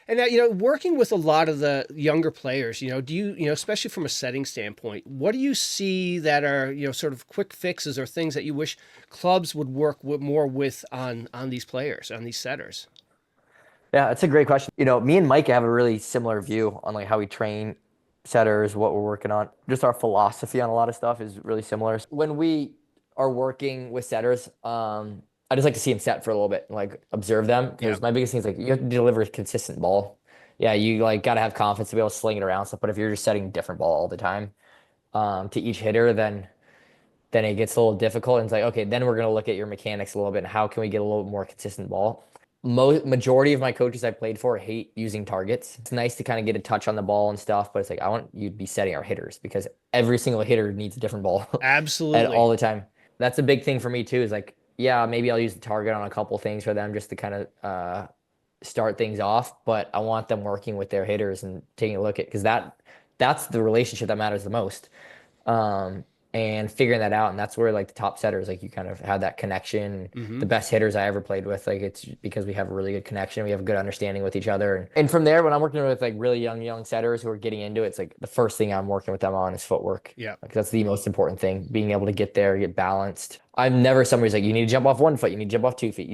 And now, working with a lot of the younger players, do you, especially from a setting standpoint, what do you see that are, sort of quick fixes or things that you wish clubs would work more with on these players, on these setters? Yeah, it's a great question. Me and Mike have a really similar view on like how we train setters, what we're working on. Just our philosophy on a lot of stuff is really similar. When we are working with setters, I just like to see them set for a little bit and like observe them Yeah. because my biggest thing is like you have to deliver a consistent ball. Yeah, you like got to have confidence to be able to sling it around stuff. But if you're just setting a different ball all the time, to each hitter, then it gets a little difficult. And it's like, okay, then we're gonna look at your mechanics a little bit and how can we get a little more consistent ball. Majority of my coaches I played for hate using targets. It's nice to kind of get a touch on the ball and stuff, but it's like I want you to be setting our hitters because every single hitter needs a different ball at Absolutely. all the time. That's a big thing for me too. Is like, yeah, maybe I'll use the target on a couple things for them just to kind of start things off, but I want them working with their hitters and taking a look at because that's the relationship that matters the most. Um, and figuring that out. And that's where like the top setters, like you kind of had that connection. Hmm. The best hitters I ever played with, like it's because we have a really good connection. We have a good understanding with each other. And from there, when I'm working with like really young setters who are getting into it, it's like the first thing I'm working with them on is footwork. Yeah. Like that's the most important thing, being able to get there, get balanced. I'm never somebody who's like, you need to jump off 1 foot, you need to jump off 2 feet.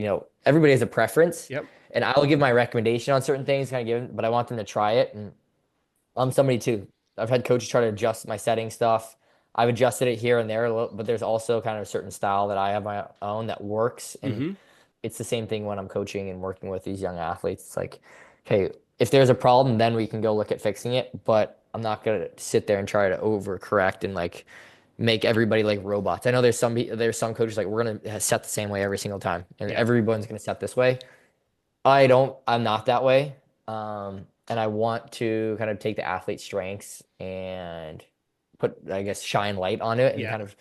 Everybody has a preference. Yep. And I'll give my recommendation on certain things, kind of give, but I want them to try it. And I'm somebody too. I've had coaches try to adjust my setting stuff. I've adjusted it here and there a little, but there's also kind of a certain style that I have my own that works. And Hmm. it's the same thing when I'm coaching and working with these young athletes. It's like, okay, if there's a problem, then we can go look at fixing it. But I'm not gonna sit there and try to overcorrect and like make everybody like robots. I know there's some coaches like we're gonna set the same way every single time, and Yeah. everyone's gonna set this way. I'm not that way. And I want to kind of take the athlete's strengths and put, I guess, shine light on it and Yeah. kind of